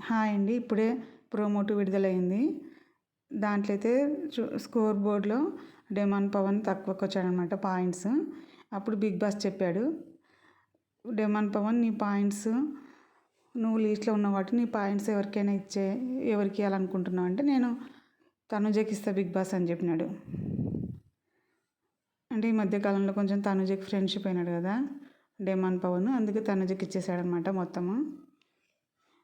Hi అండి. ఇప్పుడే promote విడుదలైంది. దాంట్లో అయితే స్కోర్ బోర్డ్‌లో డెమాన్ పవన్ తక్కువకొచ్చాడనమాట పాయింట్స్. అప్పుడు బిగ్ బాస్ చెప్పాడు, డెమాన్ పవన్ నీ పాయింట్స్ నువ్వు లీస్ట్‌లో ఉన్నావు కాబట్టి నీ పాయింట్స్ ఎవరికి ఇయ్యాలనుకుంటున్నావు అంటే, నేను తనుజకి ఇస్తా బిగ్ బాస్ అని చెప్పినాడు. అంటే ఈ మధ్య కాలంలో కొంచెం తనుజకి ఫ్రెండ్షిప్ అయినాడు కదా డెమాన్ పవన్, అందుకే తనుజకి ఇచ్చేసాడనమాట మొత్తము.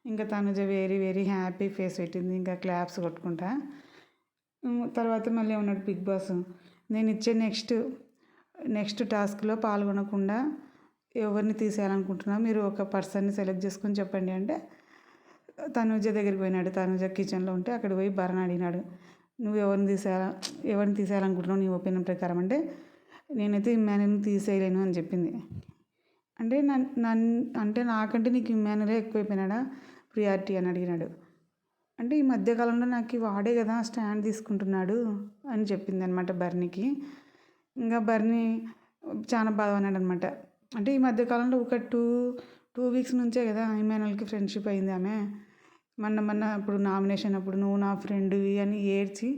ఇంకా Tanuja very very happy face పెట్టింది, ఇంకా క్లాప్స్ కొట్టుకుంటా. తర్వాత మళ్ళీ ఏమన్నాడు బిగ్ బాస్, నేను ఇచ్చే నెక్స్ట్ టాస్క్లో పాల్గొనకుండా ఎవరిని తీసేయాలనుకుంటున్నా, మీరు ఒక పర్సన్ని సెలెక్ట్ చేసుకొని చెప్పండి అంటే, తనుజ దగ్గరికి పోయినాడు. తనుజ కిచెన్లో ఉంటే అక్కడ పోయి భరణ్ అడిగినాడు, నువ్వు ఎవరిని తీసేయాలనుకుంటున్నావు నీ ఒపీనియన్ ప్రకారం అంటే, నేనైతే ఇమ్మాన్యుల్ని తీసేయలేను అని చెప్పింది. అంటే నాకంటే నీకు ఇమ్మాన్యులే ఎక్కువైపోయినాడా ప్రియారిటీ అని అడిగినాడు. అంటే ఈ మధ్యకాలంలో నాకు వాడే కదా స్టాండ్ తీసుకుంటున్నాడు అని చెప్పింది అనమాట బర్నీకి. ఇంకా బర్నీ చాలా బాధపడినాడు అనమాట. అంటే ఈ మధ్యకాలంలో ఒక టూ వీక్స్ నుంచే కదా ఇమ్మాన్యుల్కి ఫ్రెండ్షిప్ అయింది. ఆమె మొన్న ఇప్పుడు నామినేషన్ అప్పుడు నువ్వు నా ఫ్రెండ్వి అని ఏడ్చి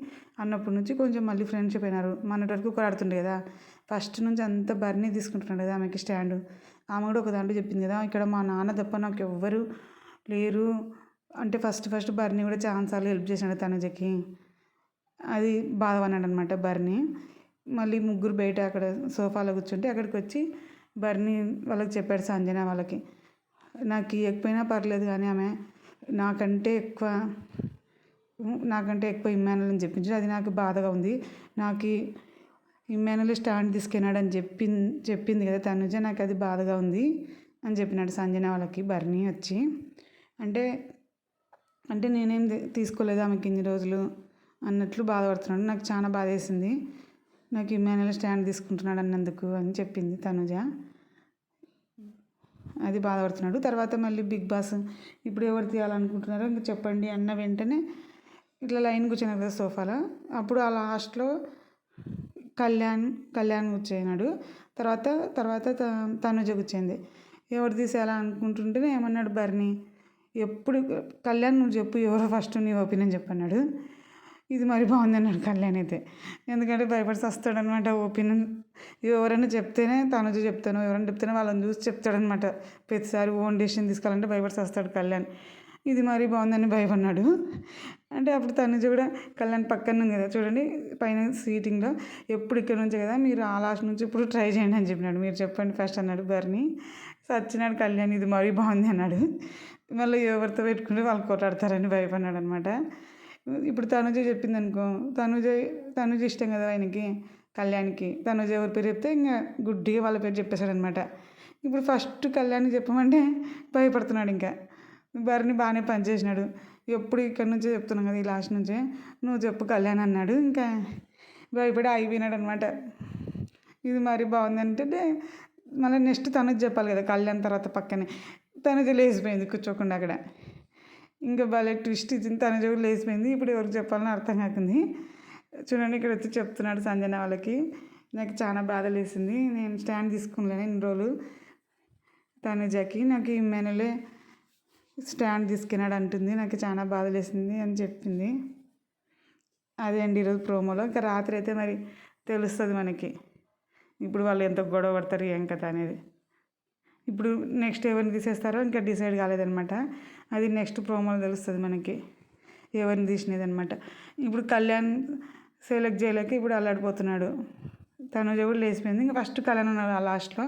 అన్నప్పటి నుంచి కొంచెం మళ్ళీ ఫ్రెండ్షిప్ అయినారు. మొన్నటి వరకు కూడా ఆడుతుండే కదా, ఫస్ట్ నుంచి అంతా బర్నీ తీసుకుంటున్నాడు కదా ఆమెకి స్టాండు. ఆమె కూడా ఒక దాంట్లో చెప్పింది కదా, ఇక్కడ మా నాన్న తప్ప నాకు ఎవ్వరు లేరు అంటే ఫస్ట్ బర్నీ కూడా చాలాసార్లు హెల్ప్ చేసినాడు తనుజకి. అది బాధపడినాడు అనమాట బర్నీ. మళ్ళీ ముగ్గురు బయట అక్కడ సోఫాలో కూర్చుంటే అక్కడికి వచ్చి బర్నీ వాళ్ళకి చెప్పాడు, సంజన వాళ్ళకి, నాకు ఇవ్వకపోయినా పర్లేదు కానీ ఆమె నాకంటే ఎక్కువ ఇమ్మాన్యుల్ అని చెప్పించాడు. అది నాకు బాధగా ఉంది. నాకు ఇమ్మాన్యుల్ స్టాండ్ తీసుకెళ్ళాడు అని చెప్పింది కదా తనుజ, నాకు అది బాధగా ఉంది అని చెప్పినాడు సంజన వాళ్ళకి బర్నీ వచ్చి. అంటే నేనేం తీసుకోలేదు ఆమెకి ఇన్ని రోజులు అన్నట్లు బాధపడుతున్నాడు. నాకు చాలా బాధ వేసింది, నాకు ఇమ్మాన్యుల్ స్టాండ్ తీసుకుంటున్నాడు అన్నందుకు అని చెప్పింది తనుజ. అది బాధపడుతున్నాడు. తర్వాత మళ్ళీ బిగ్ బాస్ ఇప్పుడు ఎవరు తీయాలనుకుంటున్నారో ఇంకా చెప్పండి అన్న వెంటనే ఇట్లా లైన్ కూర్చున్నారు కదా సోఫాలో. అప్పుడు ఆ లాస్ట్లో కళ్యాణ్ కూర్చోయినాడు. తర్వాత తనుజ కూర్చోయింది. ఎవరు తీసేయాలనుకుంటుంటేనే ఏమన్నాడు బర్నీ, ఎప్పుడు కళ్యాణ్ నువ్వు చెప్పు ఎవరో ఫస్ట్ నీ ఒపీనియన్ చెప్పన్నాడు. ఇది మరి బాగుంది అన్నాడు కళ్యాణ్ అయితే. ఎందుకంటే భయపడి వస్తాడనమాట. ఒపీనియన్ ఎవరైనా చెప్తేనే తనుజ చెప్తాను, ఎవరైనా చెప్తేనే వాళ్ళని చూసి చెప్తాడనమాట. ప్రతిసారి ఓన్ డెసిషన్ తీసుకోవాలంటే భయపడి వస్తాడు కళ్యాణ్. ఇది మరీ బాగుందని భయపడినాడు. అంటే అప్పుడు తనుజ కూడా కళ్యాణ్ పక్కన ఉంది కదా చూడండి పైన సీటింగ్లో, ఎప్పుడు ఇక్కడ నుంచే కదా మీరు ఆ లాస్ట్ నుంచి ఇప్పుడు ట్రై చేయండి అని చెప్పినాడు. మీరు చెప్పండి ఫస్ట్ అన్నాడు బర్నీ. సచ్చినాడు కళ్యాణ్, ఇది మరీ బాగుంది అన్నాడు. మళ్ళీ ఎవరితో పెట్టుకుంటే వాళ్ళు కొట్లాడతారని భయపడినాడు అనమాట. ఇప్పుడు తనుజ చెప్పింది అనుకో, తనుజ ఇష్టం కదా ఆయనకి కళ్యాణ్కి. తనుజ ఎవరి పేరు చెప్తే ఇంకా గుడ్డిగా వాళ్ళ పేరు చెప్పేశాడు అనమాట. ఇప్పుడు ఫస్ట్ కళ్యాణ్కి చెప్పమంటే భయపడుతున్నాడు. ఇంకా బర్నీ బాగానే పనిచేసినాడు. ఎప్పుడు ఇక్కడ నుంచే చెప్తున్నాం కదా ఈ లాస్ట్ నుంచే, నువ్వు చెప్పు కళ్యాణ్ అన్నాడు. ఇంకా భయపడి ఆగిపోయినాడు అనమాట. ఇది మరీ బాగుంది అంటే మళ్ళీ నెక్స్ట్ తనుజ చెప్పాలి కదా కళ్యాణ్ తర్వాత పక్కనే. తనుజ లేచిపోయింది కూర్చోకుండా అక్కడ. ఇంకా భలే ట్విస్ట్ ఇచ్చింది. తనుజ కూడా లేచిపోయింది. ఇప్పుడు ఎవరికి చెప్పాలని అర్థం కాకుంది. చూడండి ఇక్కడ వచ్చి చెప్తున్నాడు సంజన వాళ్ళకి, నాకు చాలా బాధ లేసింది, నేను స్టాండ్ తీసుకోలేను ఇన్ని రోజులు తనుజకి, నాకు ఇమ్మాన్యులే స్టాండ్ తీసుకున్నాడు అంటుంది, నాకు చాలా బాధ లేసింది అని చెప్పింది. అదే అండి ఈరోజు ప్రోమోలో. ఇంకా రాత్రి అయితే మరి తెలుస్తుంది మనకి ఇప్పుడు వాళ్ళు ఎంత గొడవ పడతారు ఏం కథ అనేది. ఇప్పుడు నెక్స్ట్ ఎవరిని తీసేస్తారో ఇంకా డిసైడ్ కాలేదనమాట. అది నెక్స్ట్ ప్రోమోలో తెలుస్తుంది మనకి ఎవరిని తీసినది అనమాట. ఇప్పుడు కళ్యాణ్ సెలెక్ట్ చేయలేక ఇప్పుడు అల్లాడిపోతున్నాడు. తనుజ కూడా లేచిపోయింది. ఇంకా ఫస్ట్ కళ్యాణ్ ఉన్నాడు ఆ లాస్ట్లో.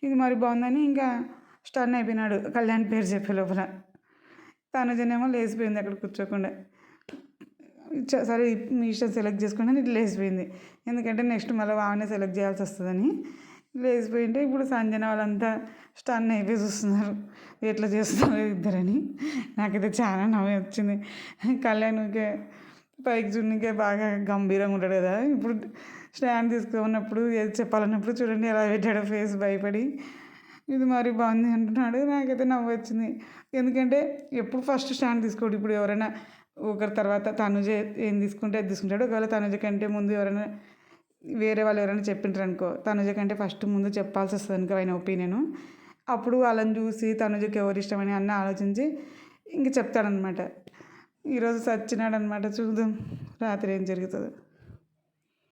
ఇది మరి బాగుందని ఇంకా స్టన్ అయిపోయినాడు కళ్యాణ్ పేరు చెప్పే లోపల. తనుజనేమో లేచిపోయింది అక్కడ కూర్చోకుండా. సరే మీ ఇష్టం సెలెక్ట్ చేసుకుంటే ఇది లేచిపోయింది. ఎందుకంటే నెక్స్ట్ మళ్ళీ ఆమెనే సెలెక్ట్ చేయాల్సి వస్తుందని లేచిపోయింటే ఇప్పుడు సంజన వాళ్ళంతా స్టన్ అయిపోయి చూస్తున్నారు ఎట్లా చేస్తున్నారు ఇద్దరని. నాకైతే చాలా నవ్వు వచ్చింది. కళ్యాణ్కే పైకి చూడనికే బాగా గంభీరంగా ఉంటాడు కదా, ఇప్పుడు స్టాండ్ తీసుకున్నప్పుడు ఏది చెప్పాలన్నప్పుడు చూడండి ఎలా పెట్టాడో ఫేస్ భయపడి. ఇది మరి బాగుంది అంటున్నాడు. నాకైతే నవ్వు వచ్చింది. ఎందుకంటే ఎప్పుడు ఫస్ట్ స్టాండ్ తీసుకోడు. ఇప్పుడు ఎవరైనా ఒకరి తర్వాత తనుజ ఏం తీసుకుంటే అది తీసుకుంటాడు. ఒకవేళ తనుజ కంటే ముందు ఎవరైనా వేరే వాళ్ళు ఎవరైనా చెప్పింటారు అనుకో, తనుజ కంటే ఫస్ట్ ముందు చెప్పాల్సి వస్తుంది అనుకో ఆయన ఒపీనియను. అప్పుడు వాళ్ళని చూసి తనుజకి ఎవరు ఇష్టమని అన్నీ ఆలోచించి ఇంక చెప్తాడనమాట. ఈరోజు చచ్చినాడనమాట. చూద్దాం రాత్రి ఏం జరుగుతుందో.